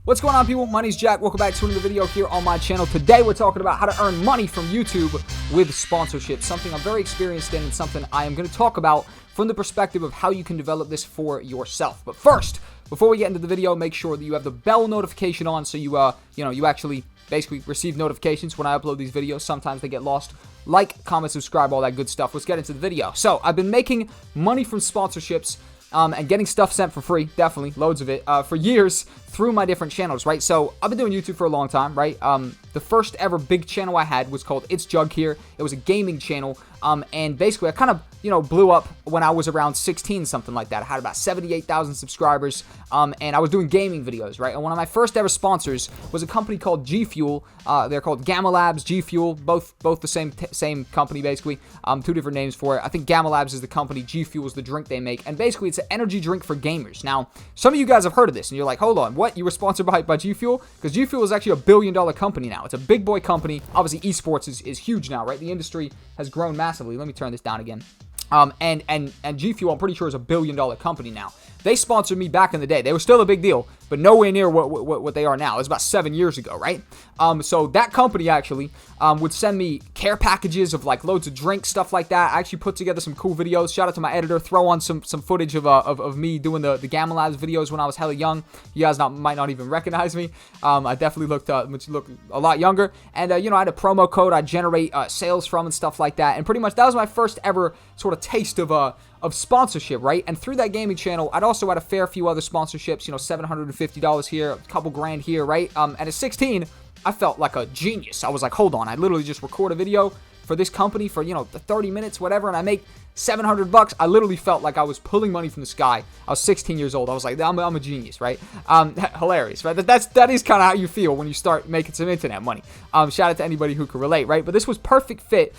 What's going on, people? My name's Jack. Welcome back to another video here on my channel. Today we're talking about how to earn money from YouTube with sponsorships, something I'm very experienced in and something I am going to talk about from the perspective of how you can develop this for yourself. But first, before we get into the video, make sure that you have the bell notification on so you actually basically receive notifications when I upload these videos. Sometimes they get lost. Like, comment, subscribe, all that good stuff. Let's get into the video. So, I've been making money from sponsorships and getting stuff sent for free, definitely, loads of it, for years through my different channels, right? So, I've been doing YouTube for a long time, right? The first ever big channel I had was called ItsJackCole. It was a gaming channel, and basically, I kind of, blew up when I was around 16, something like that. I had about 78,000 subscribers, and I was doing gaming videos, right? And one of my first ever sponsors was a company called G Fuel. They're called Gamma Labs, G Fuel, both the same company, basically. Two different names for it. I think Gamma Labs is the company, G Fuel is the drink they make, and basically, it's an energy drink for gamers. Now, some of you guys have heard of this, and you're like, hold on, what? You were sponsored by G Fuel? Because G Fuel is actually a billion-dollar company now. It's a big boy company. Obviously, esports is huge now, right? The industry has grown massively. Let me turn this down again. And G Fuel, I'm pretty sure, is a billion-dollar company now. They sponsored me back in the day. They were still a big deal, but nowhere near what they are now. It was about 7 years ago, right? So that company actually would send me care packages of like loads of drinks, stuff like that. I actually put together some cool videos. Shout out to my editor. Throw on some footage of me doing the Gamma Labs videos when I was hella young. You guys might not even recognize me. I definitely looked a lot younger. And I had a promo code I generate sales from and stuff like that. And pretty much that was my first ever sort of taste of sponsorship, right? And through that gaming channel, I'd also had a fair few other sponsorships, $750 here, a couple grand here, right? And at 16, I felt like a genius. I was like, hold on, I literally just record a video for this company for, 30 minutes, whatever, and I make $700. I literally felt like I was pulling money from the sky. I was 16 years old. I was like, I'm a genius, right? Hilarious, right? That is kind of how you feel when you start making some internet money. Shout out to anybody who can relate, right? But this was perfect fit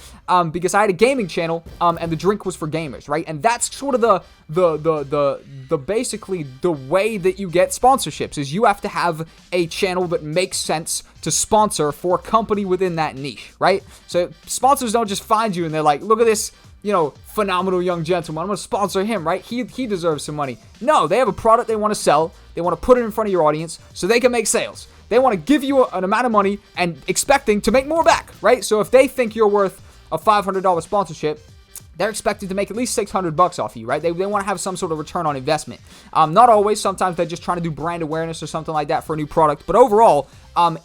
because I had a gaming channel and the drink was for gamers, right? And that's sort of the basically the way that you get sponsorships is you have to have a channel that makes sense to sponsor for a company within that niche, right? So sponsors don't just find you and they're like, look at this, phenomenal young gentleman. I'm going to sponsor him, right? He deserves some money. No, they have a product they want to sell. They want to put it in front of your audience so they can make sales. They want to give you an amount of money and expecting to make more back, right? So if they think you're worth a $500 sponsorship, they're expected to make at least $600 off you, right? They want to have some sort of return on investment. Not always. Sometimes they're just trying to do brand awareness or something like that for a new product. But overall,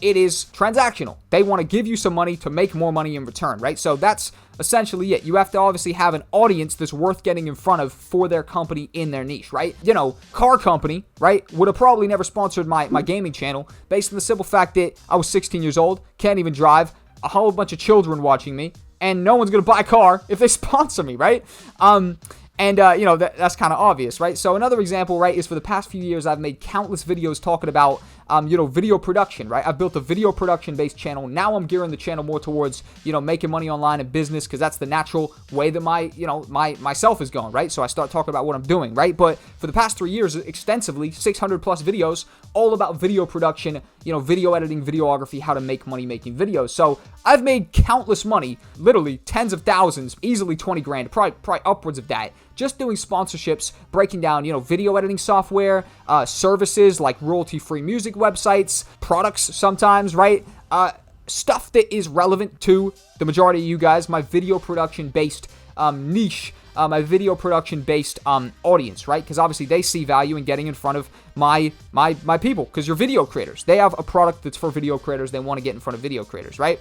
it is transactional. They want to give you some money to make more money in return, right? So that's essentially it. You have to obviously have an audience that's worth getting in front of for their company in their niche, right? Car company, right, would have probably never sponsored my gaming channel based on the simple fact that I was 16 years old, can't even drive, a whole bunch of children watching me, and no one's going to buy a car if they sponsor me, right? That's kind of obvious, right? So another example, right, is for the past few years, I've made countless videos talking about, video production, right? I've built a video production-based channel. Now I'm gearing the channel more towards, making money online and business because that's the natural way that myself is going, right? So I start talking about what I'm doing, right? But for the past 3 years, extensively, 600 plus videos, all about video production, video editing, videography, how to make money making videos. So I've made countless money, literally tens of thousands, easily 20 grand, probably upwards of that, just doing sponsorships, breaking down, video editing software, services like royalty-free music websites, products sometimes, right? Stuff that is relevant to the majority of you guys, my video production-based niche, my video production-based audience, right? Because obviously they see value in getting in front of my people, because you're video creators. They have a product that's for video creators. They want to get in front of video creators, right?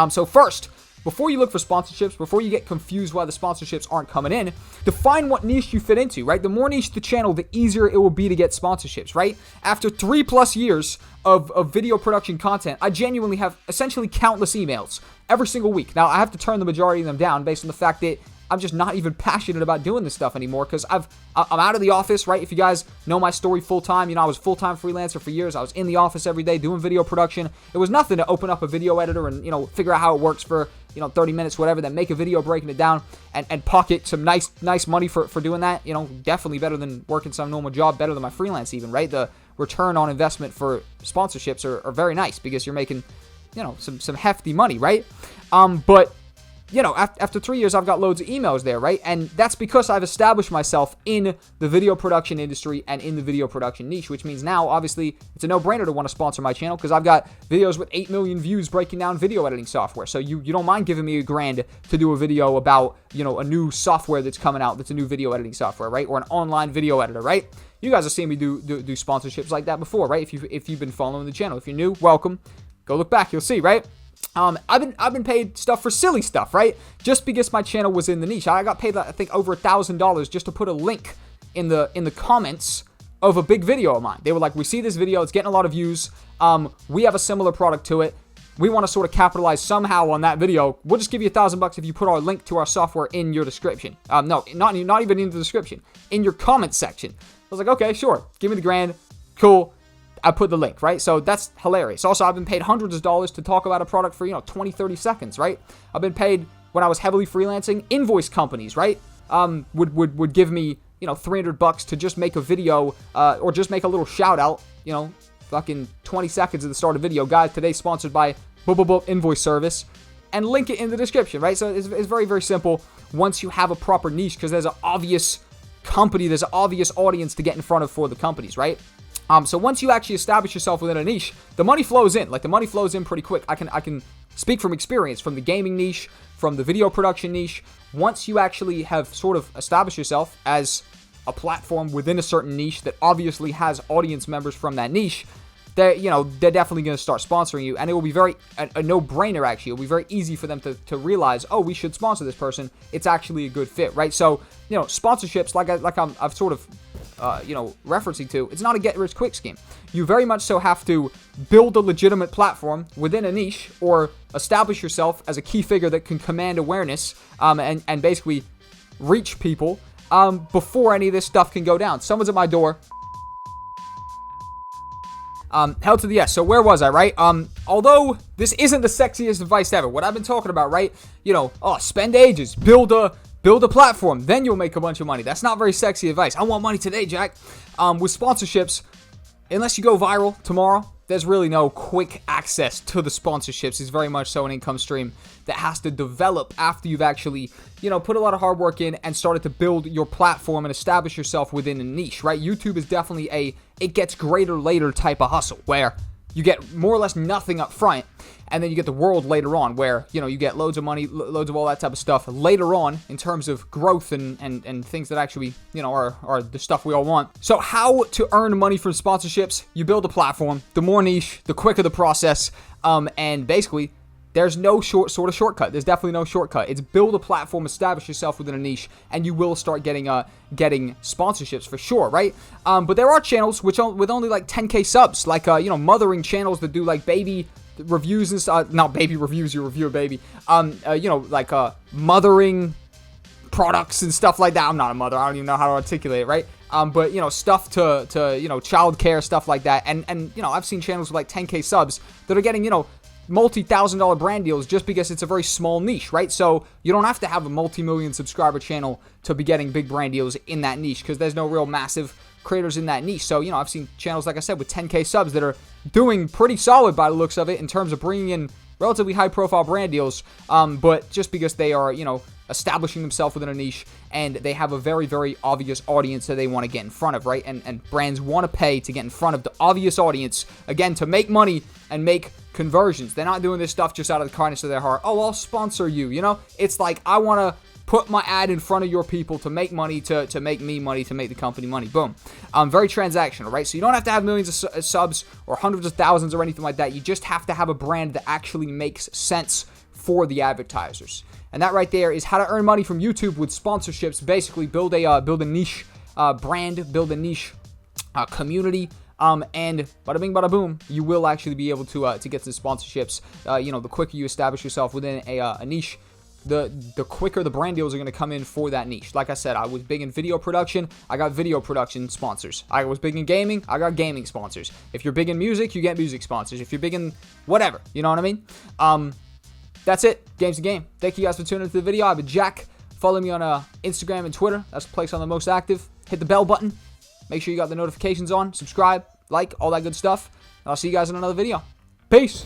So first, before you look for sponsorships, before you get confused why the sponsorships aren't coming in, define what niche you fit into, right? The more niche the channel, the easier it will be to get sponsorships, right? After 3+ years of video production content, I genuinely have essentially countless emails every single week. Now, I have to turn the majority of them down based on the fact that I'm just not even passionate about doing this stuff anymore because I'm out of the office, right? If you guys know my story full-time, I was a full-time freelancer for years. I was in the office every day doing video production. It was nothing to open up a video editor and, figure out how it works for, 30 minutes, whatever, then make a video breaking it down and pocket some nice money for doing that. Definitely better than working some normal job, better than my freelance even, right? The return on investment for sponsorships are very nice because you're making, some hefty money, right? But you know, after 3 years, I've got loads of emails there, right? And that's because I've established myself in the video production industry and in the video production niche, which means now, obviously, it's a no-brainer to want to sponsor my channel because I've got videos with 8 million views breaking down video editing software. So you don't mind giving me $1,000 to do a video about, you know, a new software that's coming out that's a new video editing software, right? Or an online video editor, right? You guys have seen me do sponsorships like that before, right? If you've been following the channel. If you're new, welcome. Go look back, you'll see, right? I've been paid stuff for silly stuff, right? Just because my channel was in the niche. I got paid, I think, over $1,000 just to put a link in the comments of a big video of mine. They were like, we see this video, it's getting a lot of views. We have a similar product to it. We want to sort of capitalize somehow on that video. We'll just give you $1,000 if you put our link to our software in your description. No, not even in the description, in your comment section. I was like, okay, sure, give me the $1,000, cool. I put the link, right? So that's hilarious. Also, I've been paid hundreds of dollars to talk about a product for, 20, 30 seconds, right? I've been paid when I was heavily freelancing. Invoice companies, right? Would give me, $300 to just make a video, or just make a little shout out, fucking 20 seconds at the start of the video. Guys, today sponsored by invoice service, and link it in the description, right? So it's very, very simple once you have a proper niche, because there's an obvious company, there's an obvious audience to get in front of for the companies, right? So once you actually establish yourself within a niche, the money flows in. Like, the money flows in pretty quick. I can speak from experience, from the gaming niche, from the video production niche. Once you actually have sort of established yourself as a platform within a certain niche that obviously has audience members from that niche, they're definitely going to start sponsoring you, and it will be a no-brainer, actually. It'll be very easy for them to realize, oh, we should sponsor this person. It's actually a good fit, right? So, sponsorships, I've sort of referencing to, it's not a get-rich-quick scheme. You very much so have to build a legitimate platform within a niche, or establish yourself as a key figure that can command awareness, and basically reach people before any of this stuff can go down. Someone's at my door. Hell to the yes. So where was I, right? Although this isn't the sexiest advice ever, what I've been talking about, right? Spend ages, build a platform, then you'll make a bunch of money. That's not very sexy advice. I want money today, Jack. With sponsorships, unless you go viral tomorrow, there's really no quick access to the sponsorships. It's very much so an income stream that has to develop after you've actually, put a lot of hard work in and started to build your platform and establish yourself within a niche, right? YouTube is definitely it gets greater later type of hustle, where you get more or less nothing up front, and then you get the world later on, where, you get loads of money, loads of all that type of stuff later on in terms of growth and things that actually, are the stuff we all want. So how to earn money from sponsorships? You build a platform. The more niche, the quicker the process, and basically, there's no shortcut. There's definitely no shortcut. It's build a platform, establish yourself within a niche, and you will start getting sponsorships for sure, right? But there are channels with only like 10K subs, like mothering channels that do like baby reviews and stuff. Not baby reviews, you review a baby. Mothering products and stuff like that. I'm not a mother. I don't even know how to articulate it, right? But stuff to child care, stuff like that. And I've seen channels with like 10K subs that are getting multi-$1,000 brand deals just because it's a very small niche, right? So you don't have to have a multi-million subscriber channel to be getting big brand deals in that niche, because there's no real massive creators in that niche. So, I've seen channels, like I said, with 10K subs that are doing pretty solid by the looks of it in terms of bringing in relatively high-profile brand deals, but just because they are, establishing themselves within a niche, and they have a very, very obvious audience that they want to get in front of, right? And brands want to pay to get in front of the obvious audience, again, to make money and make conversions. They're not doing this stuff just out of the kindness of their heart. Oh, I'll sponsor you, It's like, I want to put my ad in front of your people to make money, to make me money, to make the company money. Boom. Very transactional, right? So you don't have to have millions of subs or hundreds of thousands or anything like that. You just have to have a brand that actually makes sense for the advertisers. And that right there is how to earn money from YouTube with sponsorships. Basically, build a niche brand, build a niche community, and bada bing, bada boom, you will actually be able to get some sponsorships. The quicker you establish yourself within a niche, the quicker the brand deals are going to come in for that niche. Like I said, I was big in video production. I got video production sponsors. I was big in gaming. I got gaming sponsors. If you're big in music, you get music sponsors. If you're big in whatever, you know what I mean? That's it. Game's the game. Thank you guys for tuning into the video. I've been Jack. Follow me on Instagram and Twitter. That's the place I'm the most active. Hit the bell button. Make sure you got the notifications on. Subscribe, like, all that good stuff. And I'll see you guys in another video. Peace.